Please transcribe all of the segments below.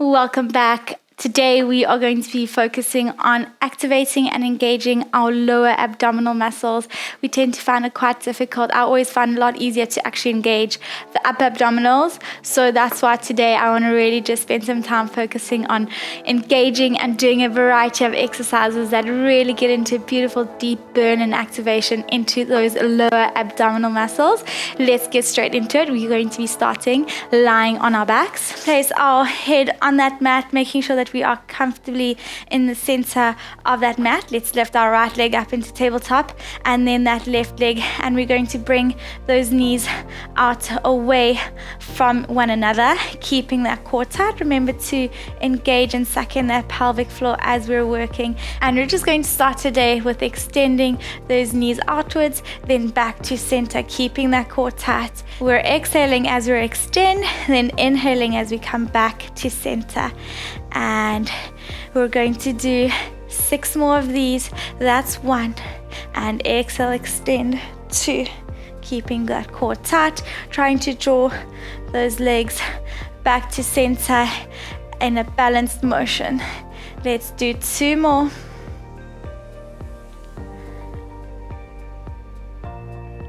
Welcome back. Today we are going to be focusing on activating and engaging our lower abdominal muscles. We tend to find it quite difficult. I always find it a lot easier to actually engage the upper abdominals. So that's why today I want to really just spend some time focusing on engaging and doing a variety of exercises that really get into a beautiful deep burn and activation into those lower abdominal muscles. Let's get straight into it. We're going to be starting lying on our backs. Place our head on that mat, making sure that we are comfortably in the center of that mat. Let's lift our right leg up into tabletop and then that left leg, and we're going to bring those knees out away from one another, keeping that core tight. Remember to engage and suck in that pelvic floor as we're working, and we're just going to start today with extending those knees outwards, then back to center, keeping that core tight. We're exhaling as we extend, then inhaling as we come back to center. And we're going to do 6 more of these. That's 1. And exhale, extend. 2. Keeping that core tight, trying to draw those legs back to center in a balanced motion. Let's do 2 more.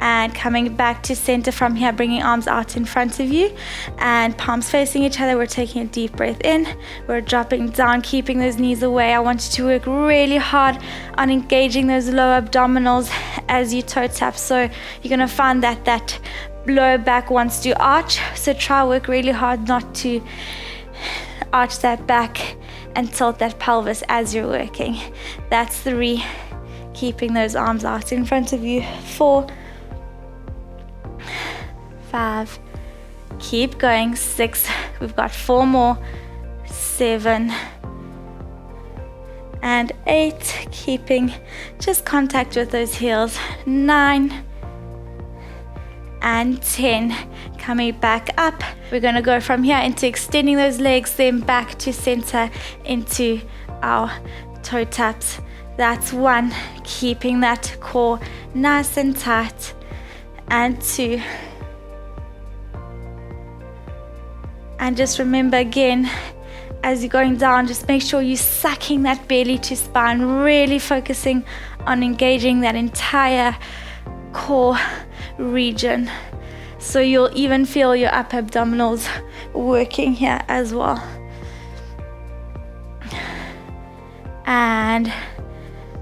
And coming back to center from here, bringing arms out in front of you and palms facing each other. We're taking a deep breath in. We're dropping down, keeping those knees away. I want you to work really hard on engaging those lower abdominals as you toe tap. So you're going to find that that lower back wants to arch. So try work really hard not to arch that back and tilt that pelvis as you're working. That's 3. Keeping those arms out in front of you. 4. 5, keep going. 6, we've got 4 more. 7 and 8, keeping just contact with those heels. 9 and 10, coming back up. We're going to go from here into extending those legs, then back to center into our toe taps. That's 1, keeping that core nice and tight. And 2. And just remember again, as you're going down, just make sure you're sucking that belly to spine, really focusing on engaging that entire core region. So you'll even feel your upper abdominals working here as well. And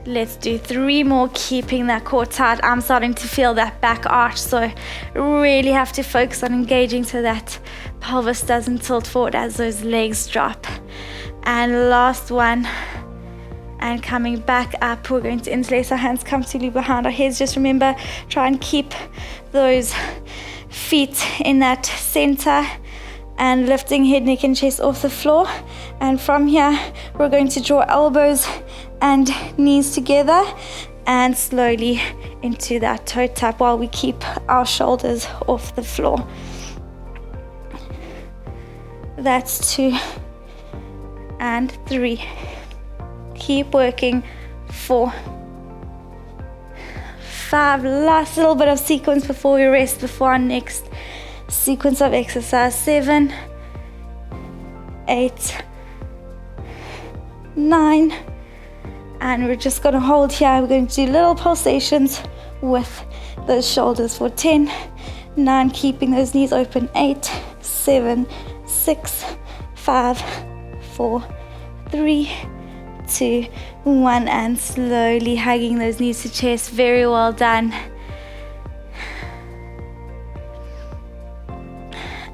let's do 3 more, keeping that core tight. I'm starting to feel that back arch, so really have to focus on engaging so that pelvis doesn't tilt forward as those legs drop. And last one, and coming back up, we're going to interlace our hands comfortably behind our heads. Just remember, try and keep those feet in that center and lifting head, neck and chest off the floor. And from here, we're going to draw elbows and knees together and slowly into that toe tap while we keep our shoulders off the floor. That's 2 and 3. Keep working. 4, 5. Last little bit of sequence before we rest, before our next sequence of exercise. 7, 8, 9. And we're just going to hold here. We're going to do little pulsations with those shoulders for 10, 9, keeping those knees open. 8, 7, 6, 5, 4, 3, 2, 1, and slowly hugging those knees to chest. Very well done.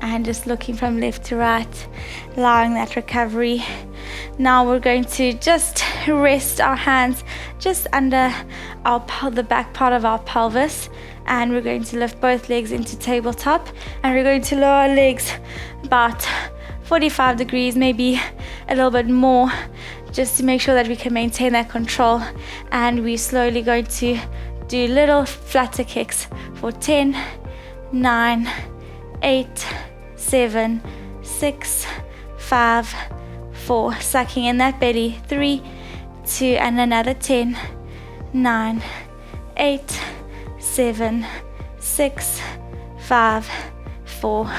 And just looking from left to right, allowing that recovery. Now we're going to just rest our hands just under the back part of our pelvis, and we're going to lift both legs into tabletop, and we're going to lower our legs about 45 degrees, maybe a little bit more, just to make sure that we can maintain that control. And we're slowly going to do little flutter kicks for 10, 9, 8, 7, 6, 5, 4, sucking in that belly. 3, 2, and another 10, 9, 8, 7, 6, 5, 4,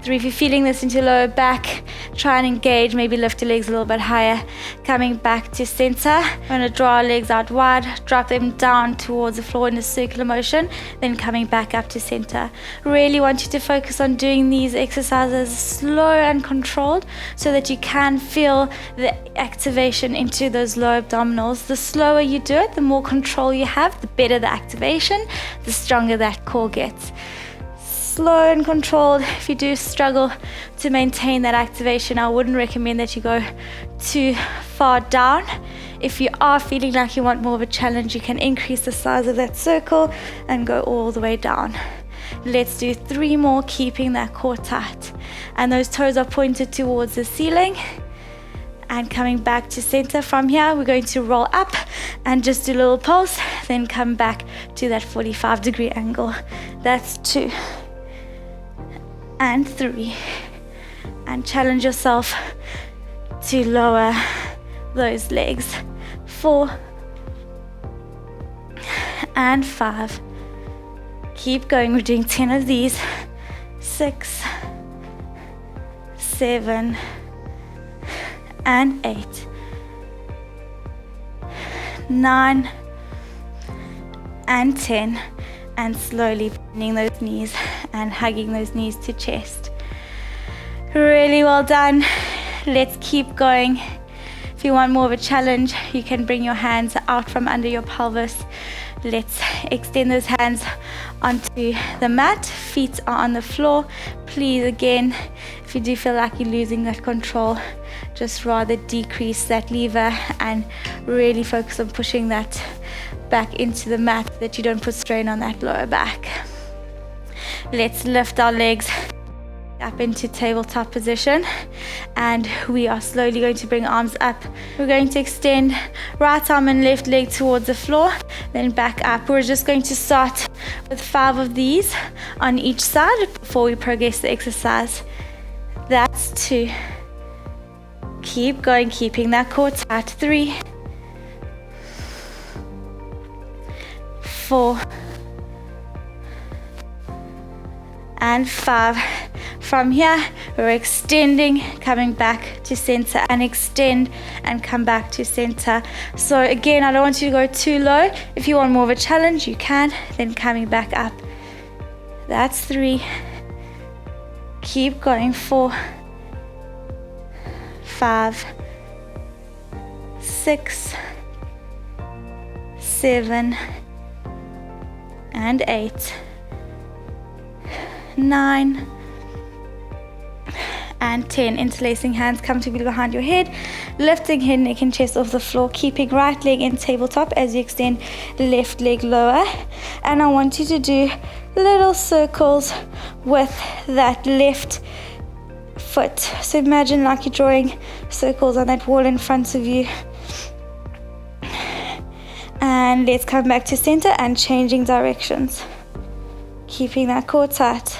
3. If you're feeling this into your lower back, try and engage, maybe lift your legs a little bit higher. Coming back to center. We're going to draw our legs out wide, drop them down towards the floor in a circular motion, then coming back up to center. Really want you to focus on doing these exercises slow and controlled so that you can feel the activation into those low abdominals. The slower you do it, the more control you have, the better the activation, the stronger that core gets. Slow and controlled. If you do struggle to maintain that activation, I wouldn't recommend that you go too far down. If you are feeling like you want more of a challenge, you can increase the size of that circle and go all the way down. Let's do 3 more, keeping that core tight. And those toes are pointed towards the ceiling. And coming back to center. From here, we're going to roll up and just do a little pulse, then come back to that 45-degree angle. That's 2 and 3. And challenge yourself to lower those legs. 4 and 5. Keep going. We're doing 10 of these. 6, 7, and 8, 9, and 10. And slowly bending those knees and hugging those knees to chest. Really well done. Let's keep going. If you want more of a challenge, you can bring your hands out from under your pelvis. Let's extend those hands onto the mat. Feet are on the floor. Please, again, if you do feel like you're losing that control, just rather decrease that lever and really focus on pushing that back into the mat so that you don't put strain on that lower back. Let's lift our legs up into tabletop position, and we are slowly going to bring arms up. We're going to extend right arm and left leg towards the floor, then back up. We're just going to start with 5 of these on each side before we progress the exercise. That's 2. Keep going, keeping that core tight. 3, 4, and 5. From here, we're extending, coming back to center, and extend and come back to center. So again, I don't want you to go too low. If you want more of a challenge, you can. Then coming back up. That's 3. Keep going. 4, 5, 6, 7, and 8, 9, and 10. Interlacing hands comfortably behind your head, lifting head, neck and chest off the floor, keeping right leg in tabletop as you extend left leg lower. And I want you to do little circles with that left foot. So imagine like you're drawing circles on that wall in front of you. And let's come back to center and changing directions, keeping that core tight.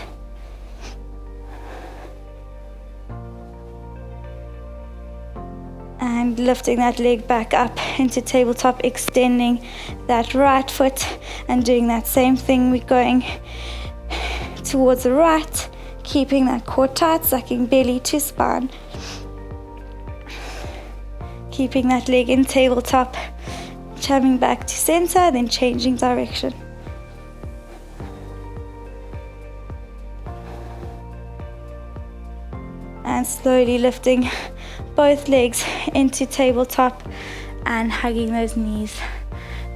And lifting that leg back up into tabletop, extending that right foot and doing that same thing. We're going towards the right, keeping that core tight, sucking belly to spine. Keeping that leg in tabletop, coming back to center, then changing direction. And slowly lifting both legs into tabletop and hugging those knees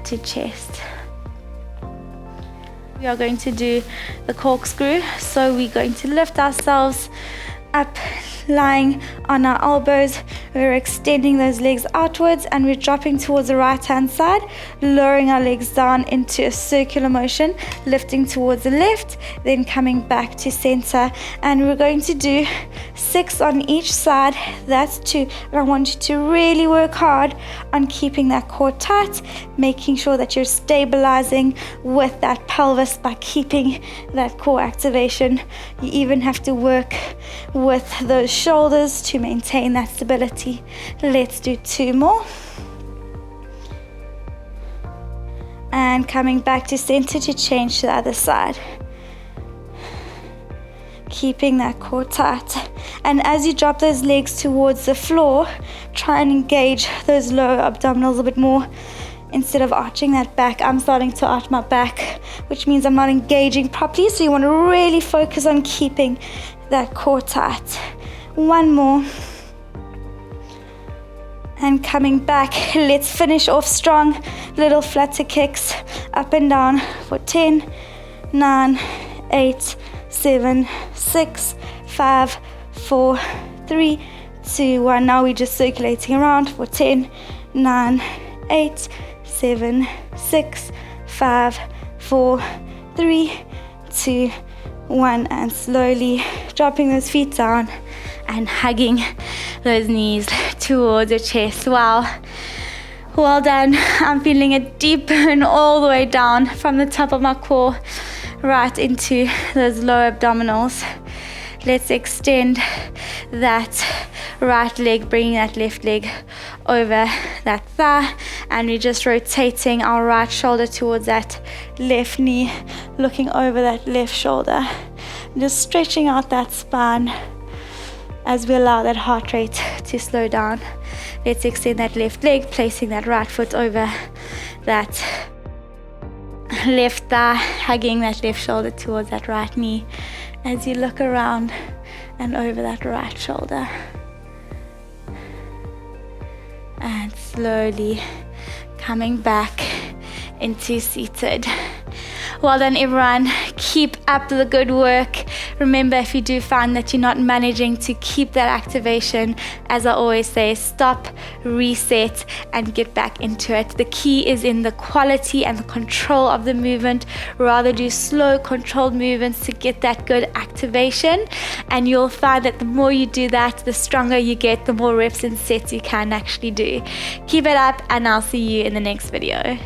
to chest. We are going to do the corkscrew. So we're going to lift ourselves up, lying on our elbows. We're extending those legs outwards and we're dropping towards the right hand side, lowering our legs down into a circular motion, lifting towards the left, then coming back to center. And we're going to do 6 on each side. That's 2. And I want you to really work hard on keeping that core tight, making sure that you're stabilizing with that pelvis by keeping that core activation. You even have to work with those shoulders to maintain that stability. Let's do 2 more. And coming back to center to change to the other side. keeping that core tight. And as you drop those legs towards the floor, try and engage those lower abdominals a bit more. Instead of arching that back, I'm starting to arch my back, which means I'm not engaging properly. So you want to really focus on keeping that core tight. One more. And coming back, let's finish off strong. Little flutter kicks up and down for 10, 9, 8, 7, 6, 5, 4, 3, 2, 1. Now we're just circulating around for 10, 9, 8, 7, 6, 5, 4, 3, 2, 1. And slowly dropping those feet down and hugging those knees towards your chest. Wow. Well done. I'm feeling a deep burn all the way down from the top of my core right into those lower abdominals. Let's extend that right leg, bringing that left leg over that thigh, and we're just rotating our right shoulder towards that left knee, looking over that left shoulder, just stretching out that spine as we allow that heart rate to slow down. Let's extend that left leg, placing that right foot over that left thigh, hugging that left shoulder towards that right knee as you look around and over that right shoulder. And slowly coming back into seated. Well done, everyone. Keep up the good work. Remember, if you do find that you're not managing to keep that activation, as I always say, stop, reset, and get back into it. The key is in the quality and the control of the movement. Rather do slow, controlled movements to get that good activation. And you'll find that the more you do that, the stronger you get, the more reps and sets you can actually do. Keep it up, and I'll see you in the next video.